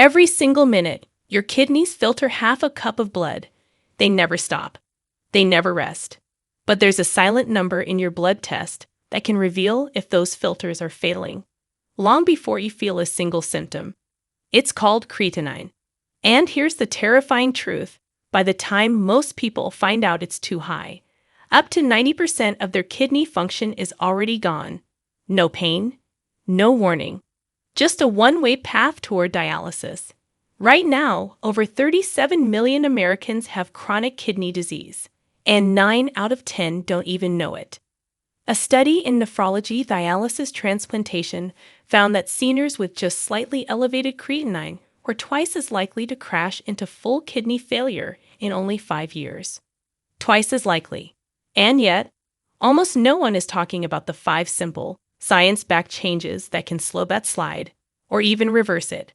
Every single minute, your kidneys filter half a cup of blood. They never stop. They never rest. But there's a silent number in your blood test that can reveal if those filters are failing, long before you feel a single symptom. It's called creatinine. And here's the terrifying truth. By the time most people find out it's too high, up to 90% of their kidney function is already gone. No pain, no warning, just a one-way path toward dialysis. Right now, over 37 million Americans have chronic kidney disease, and 9 out of 10 don't even know it. A study in nephrology dialysis transplantation found that seniors with just slightly elevated creatinine were twice as likely to crash into full kidney failure in only 5 years. Twice as likely. And yet, almost no one is talking about the 5 simple, science-backed changes that can slow that slide, or even reverse it.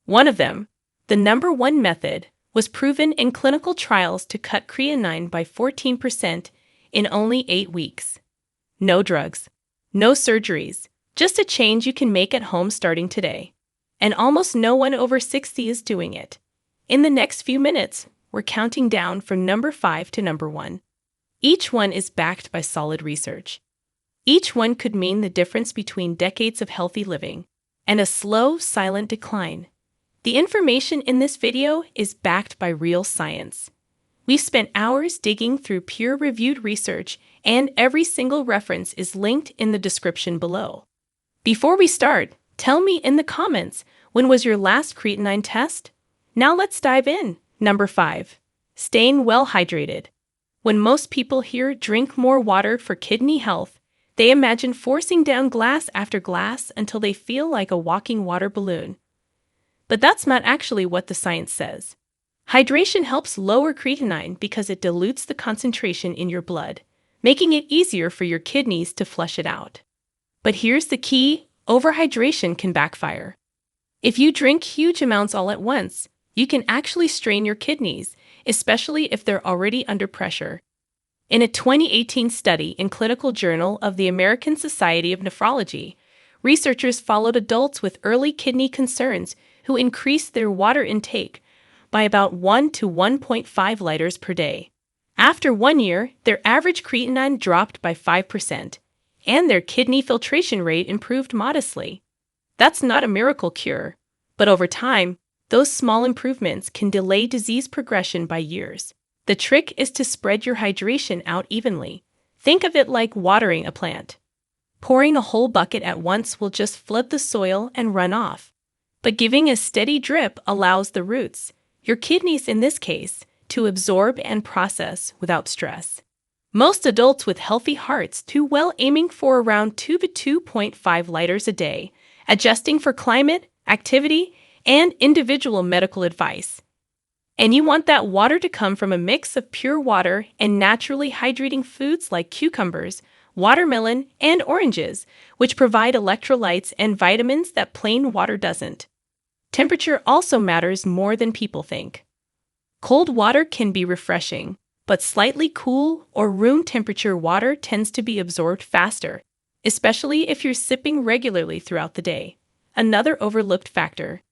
One of them, the number one method, was proven in clinical trials to cut creatinine by 14% in only 8 weeks. No drugs, no surgeries, just a change you can make at home starting today. And almost no one over 60 is doing it. In the next few minutes, we're counting down from number 5 to number 1. Each one is backed by solid research. Each one could mean the difference between decades of healthy living and a slow, silent decline. The information in this video is backed by real science. We've spent hours digging through peer-reviewed research, and every single reference is linked in the description below. Before we start, tell me in the comments, when was your last creatinine test? Now let's dive in. Number 5. Staying well hydrated. When most people hear drink more water for kidney health, they imagine forcing down glass after glass until they feel like a walking water balloon. But that's not actually what the science says. Hydration helps lower creatinine because it dilutes the concentration in your blood, making it easier for your kidneys to flush it out. But here's the key. Overhydration can backfire. If you drink huge amounts all at once, you can actually strain your kidneys, especially if they're already under pressure. In a 2018 study in Clinical Journal of the American Society of Nephrology, researchers followed adults with early kidney concerns who increased their water intake by about 1 to 1.5 liters per day. After 1 year, their average creatinine dropped by 5%. And their kidney filtration rate improved modestly. That's not a miracle cure, but over time, those small improvements can delay disease progression by years. The trick is to spread your hydration out evenly. Think of it like watering a plant. Pouring a whole bucket at once will just flood the soil and run off. But giving a steady drip allows the roots, your kidneys in this case, to absorb and process without stress. Most adults with healthy hearts do well aiming for around 2 to 2.5 liters a day, adjusting for climate, activity, and individual medical advice. And you want that water to come from a mix of pure water and naturally hydrating foods like cucumbers, watermelon, and oranges, which provide electrolytes and vitamins that plain water doesn't. Temperature also matters more than people think. Cold water can be refreshing, but slightly cool or room temperature water tends to be absorbed faster, especially if you're sipping regularly throughout the day. Another overlooked factor.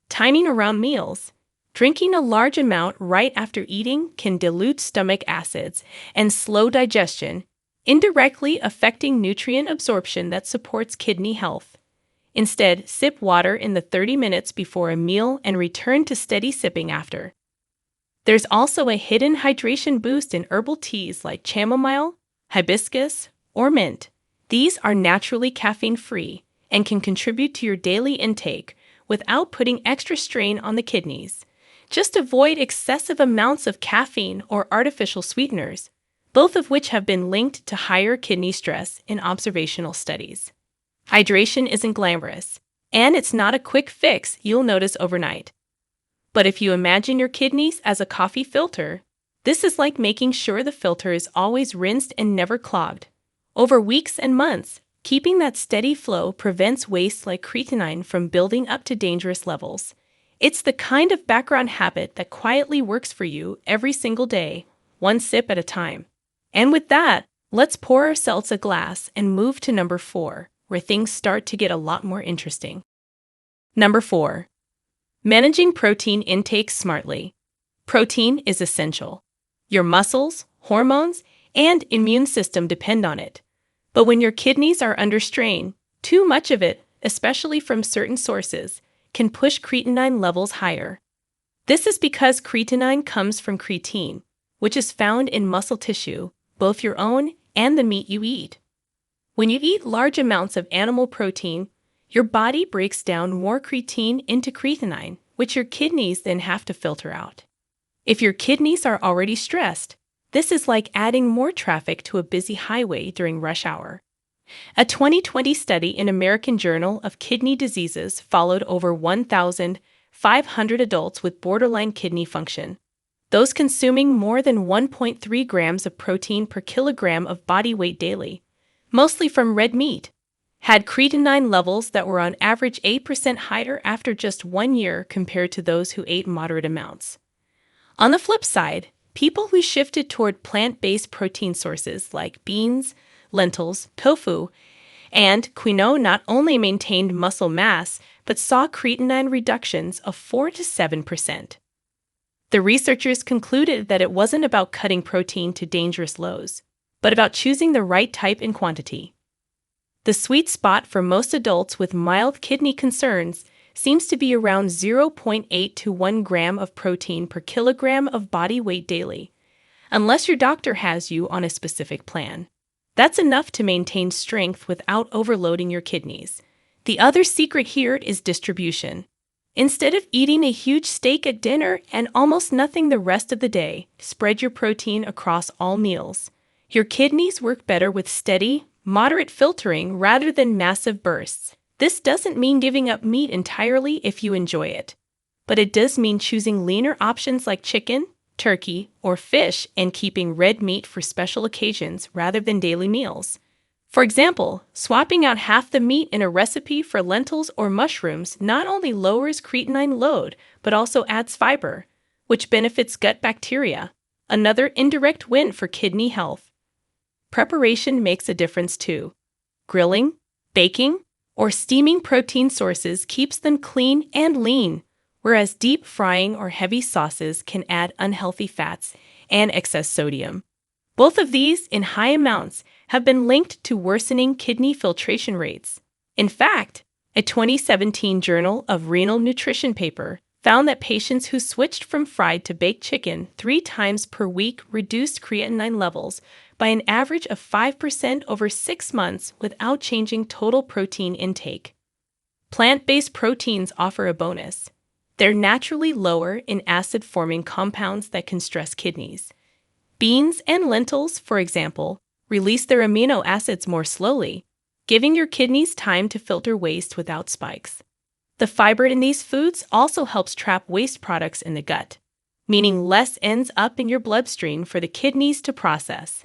Timing around meals. Drinking a large amount right after eating can dilute stomach acids and slow digestion, indirectly affecting nutrient absorption that supports kidney health. Instead, sip water in the 30 minutes before a meal and return to steady sipping after. There's also a hidden hydration boost in herbal teas like chamomile, hibiscus, or mint. These are naturally caffeine-free and can contribute to your daily intake without putting extra strain on the kidneys. Just avoid excessive amounts of caffeine or artificial sweeteners, both of which have been linked to higher kidney stress in observational studies. Hydration isn't glamorous, and it's not a quick fix you'll notice overnight. But if you imagine your kidneys as a coffee filter, this is like making sure the filter is always rinsed and never clogged. Over weeks and months, keeping that steady flow prevents waste like creatinine from building up to dangerous levels. It's the kind of background habit that quietly works for you every single day, one sip at a time. And with that, let's pour ourselves a glass and move to number 4, where things start to get a lot more interesting. Number 4. Managing protein intake smartly. Protein is essential. Your muscles, hormones, and immune system depend on it. But when your kidneys are under strain, too much of it, especially from certain sources, can push creatinine levels higher. This is because creatinine comes from creatine, which is found in muscle tissue, both your own and the meat you eat. When you eat large amounts of animal protein, your body breaks down more creatine into creatinine, which your kidneys then have to filter out. If your kidneys are already stressed, this is like adding more traffic to a busy highway during rush hour. A 2020 study in American Journal of Kidney Diseases followed over 1,500 adults with borderline kidney function. Those consuming more than 1.3 grams of protein per kilogram of body weight daily, mostly from red meat, had creatinine levels that were on average 8% higher after just 1 year compared to those who ate moderate amounts. On the flip side, people who shifted toward plant-based protein sources like beans, lentils, tofu, and quinoa not only maintained muscle mass, but saw creatinine reductions of 4 to 7%. The researchers concluded that it wasn't about cutting protein to dangerous lows, but about choosing the right type and quantity. The sweet spot for most adults with mild kidney concerns seems to be around 0.8 to 1 gram of protein per kilogram of body weight daily, unless your doctor has you on a specific plan. That's enough to maintain strength without overloading your kidneys. The other secret here is distribution. Instead of eating a huge steak at dinner and almost nothing the rest of the day, spread your protein across all meals. Your kidneys work better with steady, moderate filtering rather than massive bursts. This doesn't mean giving up meat entirely if you enjoy it, but it does mean choosing leaner options like chicken, turkey, or fish and keeping red meat for special occasions rather than daily meals. For example, swapping out half the meat in a recipe for lentils or mushrooms not only lowers creatinine load, but also adds fiber, which benefits gut bacteria, another indirect win for kidney health. Preparation makes a difference too. Grilling, baking, or steaming protein sources keeps them clean and lean, whereas deep frying or heavy sauces can add unhealthy fats and excess sodium. Both of these, in high amounts, have been linked to worsening kidney filtration rates. In fact, a 2017 Journal of Renal Nutrition paper found that patients who switched from fried to baked chicken 3 times per week reduced creatinine levels by an average of 5% over 6 months without changing total protein intake. Plant-based proteins offer a bonus. They're naturally lower in acid-forming compounds that can stress kidneys. Beans and lentils, for example, release their amino acids more slowly, giving your kidneys time to filter waste without spikes. The fiber in these foods also helps trap waste products in the gut, meaning less ends up in your bloodstream for the kidneys to process.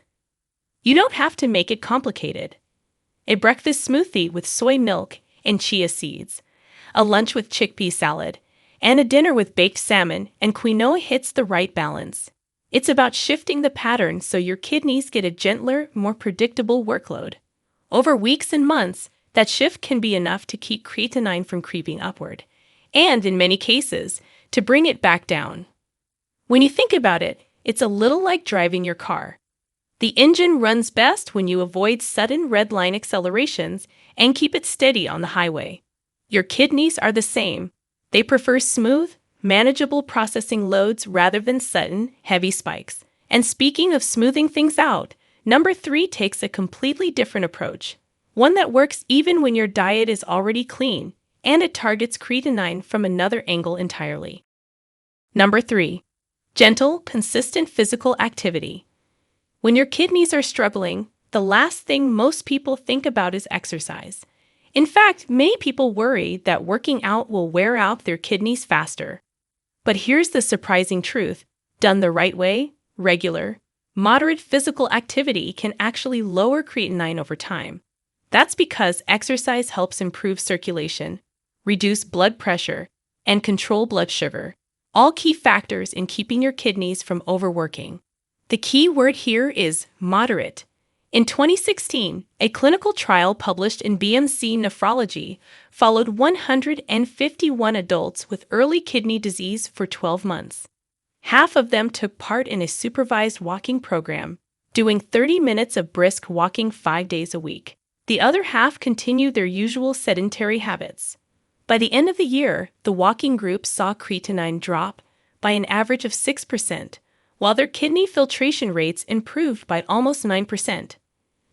You don't have to make it complicated. A breakfast smoothie with soy milk and chia seeds, a lunch with chickpea salad, and a dinner with baked salmon and quinoa hits the right balance. It's about shifting the pattern so your kidneys get a gentler, more predictable workload. Over weeks and months, that shift can be enough to keep creatinine from creeping upward, and in many cases, to bring it back down. When you think about it, it's a little like driving your car. The engine runs best when you avoid sudden red line accelerations and keep it steady on the highway. Your kidneys are the same. They prefer smooth, manageable processing loads rather than sudden, heavy spikes. And speaking of smoothing things out, number 3 takes a completely different approach, one that works even when your diet is already clean, and it targets creatinine from another angle entirely. Number 3, gentle, consistent physical activity. When your kidneys are struggling, the last thing most people think about is exercise. In fact, many people worry that working out will wear out their kidneys faster. But here's the surprising truth. Done the right way, regular, moderate physical activity can actually lower creatinine over time. That's because exercise helps improve circulation, reduce blood pressure, and control blood sugar, all key factors in keeping your kidneys from overworking. The key word here is moderate. In 2016, a clinical trial published in BMC Nephrology followed 151 adults with early kidney disease for 12 months. Half of them took part in a supervised walking program, doing 30 minutes of brisk walking 5 days a week. The other half continued their usual sedentary habits. By the end of the year, the walking group saw creatinine drop by an average of 6%, while their kidney filtration rates improved by almost 9%.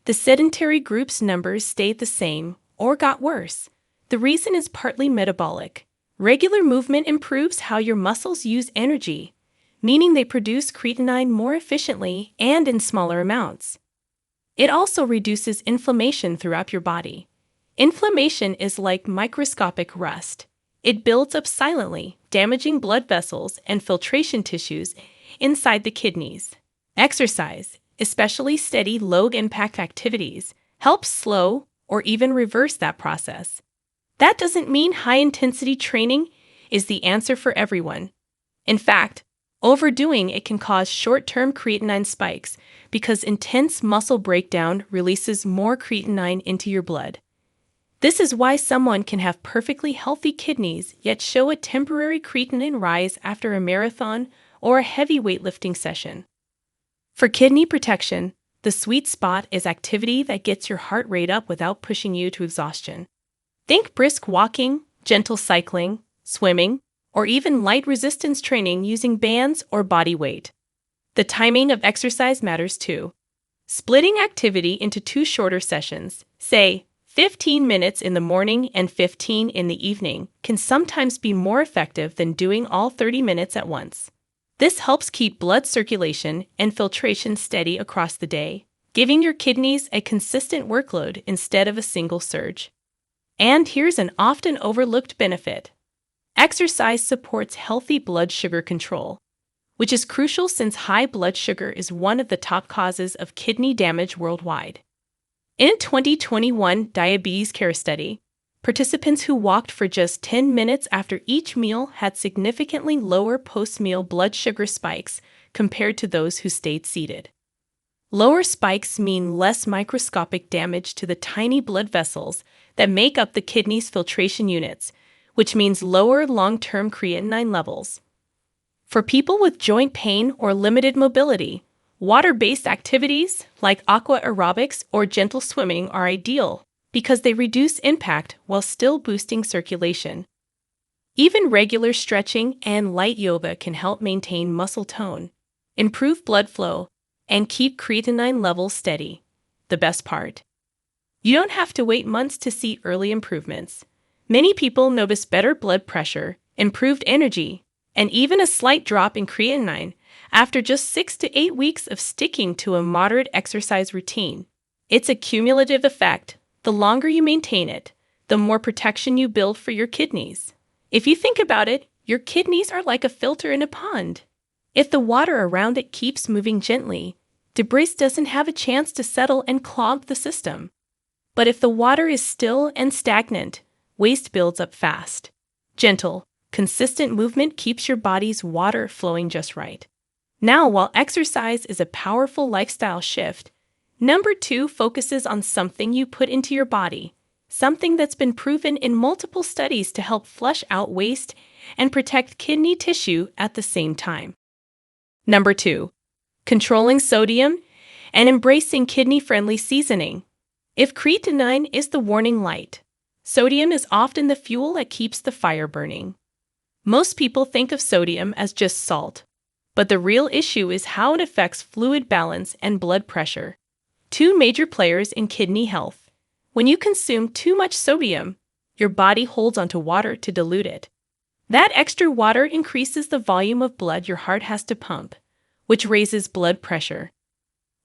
The sedentary group's numbers stayed the same or got worse. The reason is partly metabolic. Regular movement improves how your muscles use energy, meaning they produce creatinine more efficiently and in smaller amounts. It also reduces inflammation throughout your body. Inflammation is like microscopic rust. It builds up silently, damaging blood vessels and filtration tissues inside the kidneys. Exercise, especially steady, low-impact activities, helps slow or even reverse that process. That doesn't mean high-intensity training is the answer for everyone. In fact, overdoing it can cause short-term creatinine spikes because intense muscle breakdown releases more creatinine into your blood. This is why someone can have perfectly healthy kidneys yet show a temporary creatinine rise after a marathon or a heavy weightlifting session. For kidney protection, the sweet spot is activity that gets your heart rate up without pushing you to exhaustion. Think brisk walking, gentle cycling, swimming, or even light resistance training using bands or body weight. The timing of exercise matters too. Splitting activity into 2 shorter sessions, say 15 minutes in the morning and 15 in the evening, can sometimes be more effective than doing all 30 minutes at once. This helps keep blood circulation and filtration steady across the day, giving your kidneys a consistent workload instead of a single surge. And here's an often overlooked benefit. Exercise supports healthy blood sugar control, which is crucial since high blood sugar is one of the top causes of kidney damage worldwide. In a 2021 diabetes care study, participants who walked for just 10 minutes after each meal had significantly lower post-meal blood sugar spikes compared to those who stayed seated. Lower spikes mean less microscopic damage to the tiny blood vessels that make up the kidney's filtration units, which means lower long-term creatinine levels. For people with joint pain or limited mobility, water-based activities like aqua aerobics or gentle swimming are ideal because they reduce impact while still boosting circulation. Even regular stretching and light yoga can help maintain muscle tone, improve blood flow, and keep creatinine levels steady. The best part: you don't have to wait months to see early improvements. Many people notice better blood pressure, improved energy, and even a slight drop in creatinine after just 6 to 8 weeks of sticking to a moderate exercise routine. It's a cumulative effect. The longer you maintain it, the more protection you build for your kidneys. If you think about it, your kidneys are like a filter in a pond. If the water around it keeps moving gently, debris doesn't have a chance to settle and clog the system. But if the water is still and stagnant, waste builds up fast. Gentle, consistent movement keeps your body's water flowing just right. Now, while exercise is a powerful lifestyle shift, number 2 focuses on something you put into your body, something that's been proven in multiple studies to help flush out waste and protect kidney tissue at the same time. Number 2, controlling sodium and embracing kidney-friendly seasoning. If creatinine is the warning light, sodium is often the fuel that keeps the fire burning. Most people think of sodium as just salt, but the real issue is how it affects fluid balance and blood pressure, 2 major players in kidney health. When you consume too much sodium, your body holds onto water to dilute it. That extra water increases the volume of blood your heart has to pump, which raises blood pressure.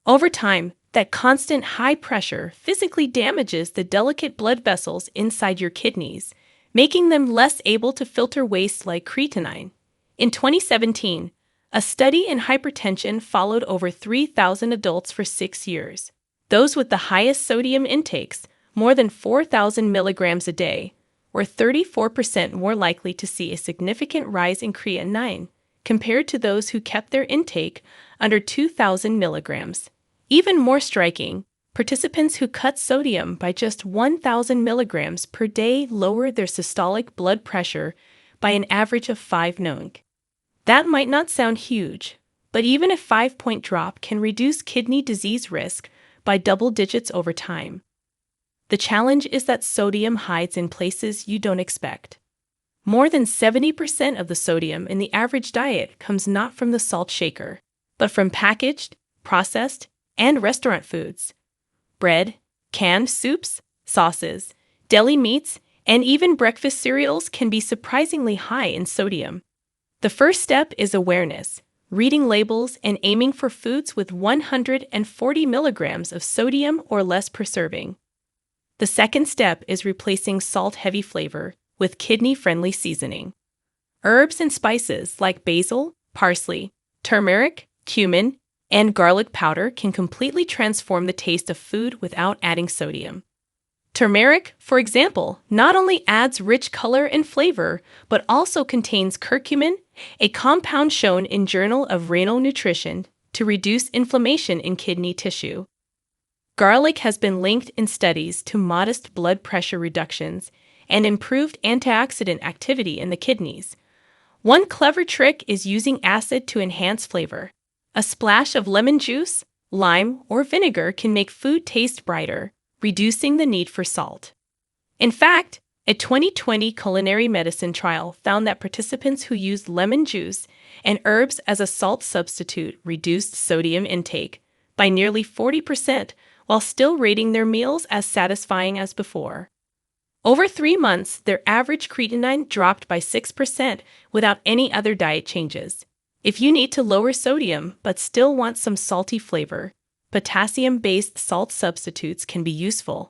Over time, that constant high pressure physically damages the delicate blood vessels inside your kidneys, making them less able to filter waste like creatinine. In 2017, a study in hypertension followed over 3,000 adults for 6 years. Those with the highest sodium intakes, more than 4,000 milligrams a day, were 34% more likely to see a significant rise in creatinine compared to those who kept their intake under 2,000 milligrams. Even more striking, participants who cut sodium by just 1,000 milligrams per day lowered their systolic blood pressure by an average of 5 ng. That might not sound huge, but even a 5-point drop can reduce kidney disease risk by double digits over time. The challenge is that sodium hides in places you don't expect. More than 70% of the sodium in the average diet comes not from the salt shaker, but from packaged, processed, and restaurant foods. Bread, canned soups, sauces, deli meats, and even breakfast cereals can be surprisingly high in sodium. The first step is awareness, reading labels and aiming for foods with 140 milligrams of sodium or less per serving. The second step is replacing salt-heavy flavor with kidney-friendly seasoning. Herbs and spices like basil, parsley, turmeric, cumin, and garlic powder can completely transform the taste of food without adding sodium. Turmeric, for example, not only adds rich color and flavor, but also contains curcumin, a compound shown in Journal of Renal Nutrition to reduce inflammation in kidney tissue. Garlic has been linked in studies to modest blood pressure reductions and improved antioxidant activity in the kidneys. One clever trick is using acid to enhance flavor. A splash of lemon juice, lime, or vinegar can make food taste brighter, reducing the need for salt. In fact, a 2020 culinary medicine trial found that participants who used lemon juice and herbs as a salt substitute reduced sodium intake by nearly 40% while still rating their meals as satisfying as before. Over 3 months, their average creatinine dropped by 6% without any other diet changes. If you need to lower sodium but still want some salty flavor, potassium-based salt substitutes can be useful,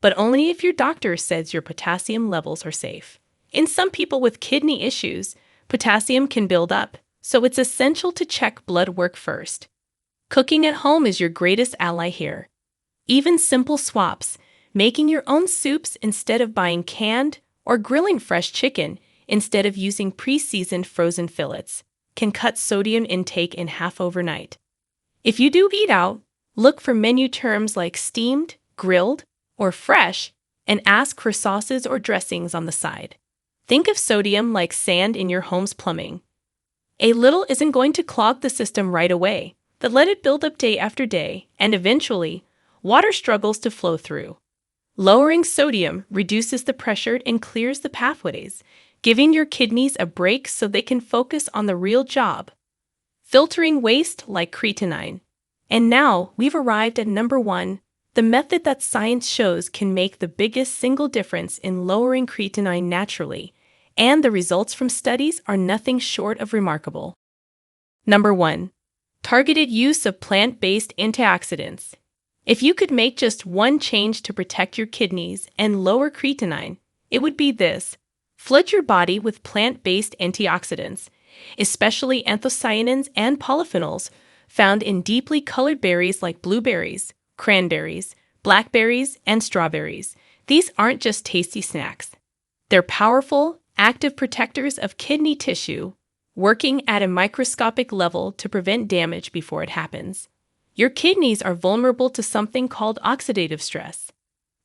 but only if your doctor says your potassium levels are safe. In some people with kidney issues, potassium can build up, so it's essential to check blood work first. Cooking at home is your greatest ally here. Even simple swaps, making your own soups instead of buying canned, or grilling fresh chicken instead of using pre-seasoned frozen fillets, can cut sodium intake in half overnight. If you do eat out, look for menu terms like steamed, grilled, or fresh, and ask for sauces or dressings on the side. Think of sodium like sand in your home's plumbing. A little isn't going to clog the system right away, but let it build up day after day, and eventually, water struggles to flow through. Lowering sodium reduces the pressure and clears the pathways, giving your kidneys a break so they can focus on the real job, filtering waste like creatinine. And now we've arrived at number 1, the method that science shows can make the biggest single difference in lowering creatinine naturally, and the results from studies are nothing short of remarkable. Number 1. Targeted use of plant-based antioxidants. If you could make just one change to protect your kidneys and lower creatinine, it would be this. Flood your body with plant-based antioxidants, especially anthocyanins and polyphenols found in deeply colored berries like blueberries, cranberries, blackberries, and strawberries. These aren't just tasty snacks. They're powerful, active protectors of kidney tissue, working at a microscopic level to prevent damage before it happens. Your kidneys are vulnerable to something called oxidative stress.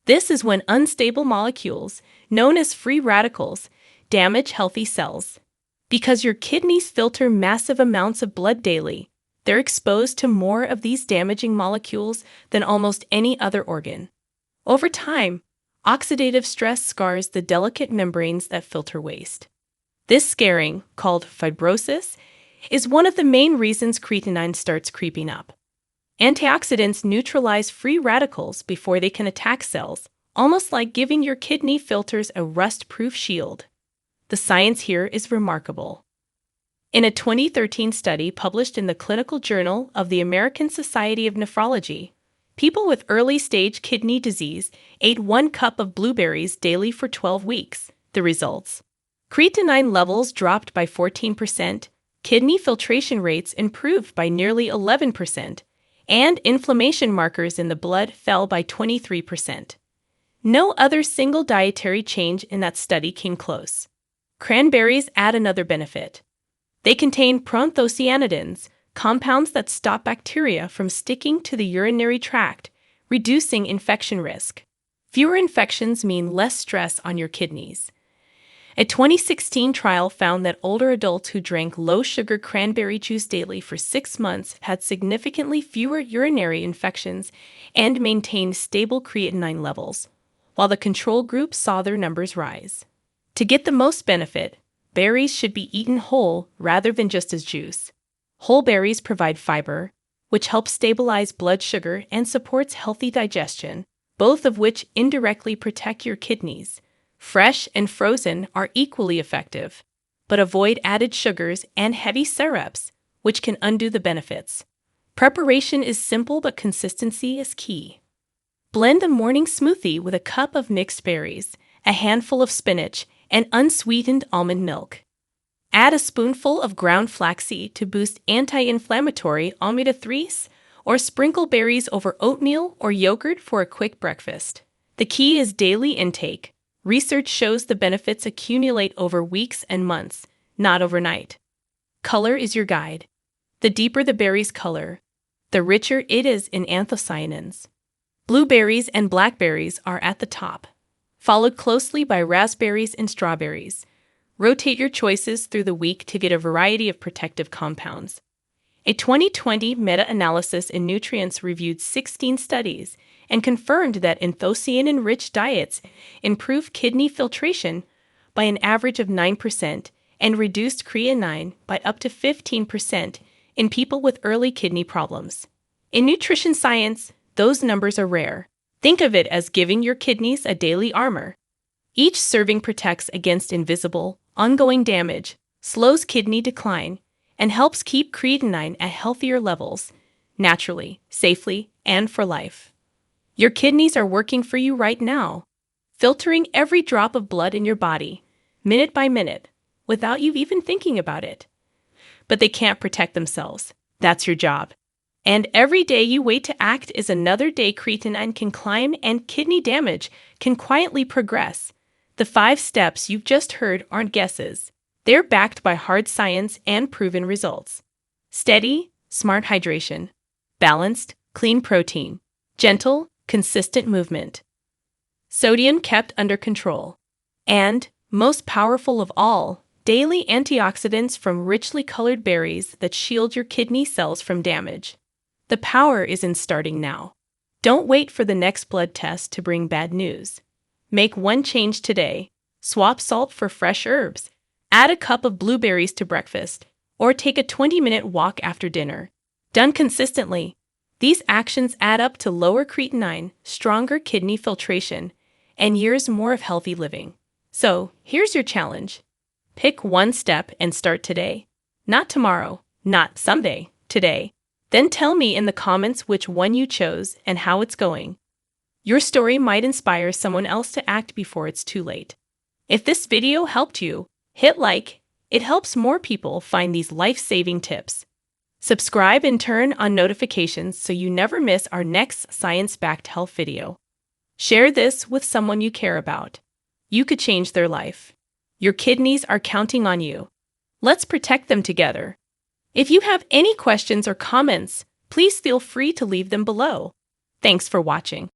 This is when unstable molecules, known as free radicals, damage healthy cells. Because your kidneys filter massive amounts of blood daily, they're exposed to more of these damaging molecules than almost any other organ. Over time, oxidative stress scars the delicate membranes that filter waste. This scarring, called fibrosis, is one of the main reasons creatinine starts creeping up. Antioxidants neutralize free radicals before they can attack cells, almost like giving your kidney filters a rust-proof shield. The science here is remarkable. In a 2013 study published in the Clinical Journal of the American Society of Nephrology, people with early-stage kidney disease ate 1 cup of blueberries daily for 12 weeks. The results: creatinine levels dropped by 14%, kidney filtration rates improved by nearly 11%, and inflammation markers in the blood fell by 23%. No other single dietary change in that study came close. Cranberries add another benefit. They contain proanthocyanidins, compounds that stop bacteria from sticking to the urinary tract, reducing infection risk. Fewer infections mean less stress on your kidneys. A 2016 trial found that older adults who drank low-sugar cranberry juice daily for 6 months had significantly fewer urinary infections and maintained stable creatinine levels, while the control group saw their numbers rise. To get the most benefit, berries should be eaten whole rather than just as juice. Whole berries provide fiber, which helps stabilize blood sugar and supports healthy digestion, both of which indirectly protect your kidneys. Fresh and frozen are equally effective, but avoid added sugars and heavy syrups, which can undo the benefits. Preparation is simple, but consistency is key. Blend a morning smoothie with a cup of mixed berries, a handful of spinach, and unsweetened almond milk. Add a spoonful of ground flaxseed to boost anti-inflammatory omega-3s, or sprinkle berries over oatmeal or yogurt for a quick breakfast. The key is daily intake. Research shows the benefits accumulate over weeks and months, not overnight. Color is your guide. The deeper the berry's color, the richer it is in anthocyanins. Blueberries and blackberries are at the top, followed closely by raspberries and strawberries. Rotate your choices through the week to get a variety of protective compounds. A 2020 meta-analysis in Nutrients reviewed 16 studies and confirmed that anthocyanin-rich diets improved kidney filtration by an average of 9% and reduced creatinine by up to 15% in people with early kidney problems. In nutrition science, those numbers are rare. Think of it as giving your kidneys a daily armor. Each serving protects against invisible, ongoing damage, slows kidney decline, and helps keep creatinine at healthier levels, naturally, safely, and for life. Your kidneys are working for you right now, filtering every drop of blood in your body, minute by minute, without you even thinking about it. But they can't protect themselves. That's your job. And every day you wait to act is another day creatinine can climb and kidney damage can quietly progress. The 5 steps you've just heard aren't guesses. They're backed by hard science and proven results. Steady, smart hydration. Balanced, clean protein. Gentle, consistent movement. Sodium kept under control. And, most powerful of all, daily antioxidants from richly colored berries that shield your kidney cells from damage. The power is in starting now. Don't wait for the next blood test to bring bad news. Make one change today. Swap salt for fresh herbs. Add a cup of blueberries to breakfast, or take a 20-minute walk after dinner. Done consistently, these actions add up to lower creatinine, stronger kidney filtration, and years more of healthy living. So, here's your challenge. Pick one step and start today. Not tomorrow, not someday, today. Then tell me in the comments which one you chose and how it's going. Your story might inspire someone else to act before it's too late. If this video helped you, hit like. It helps more people find these life-saving tips. Subscribe and turn on notifications so you never miss our next science-backed health video. Share this with someone you care about. You could change their life. Your kidneys are counting on you. Let's protect them together. If you have any questions or comments, please feel free to leave them below. Thanks for watching.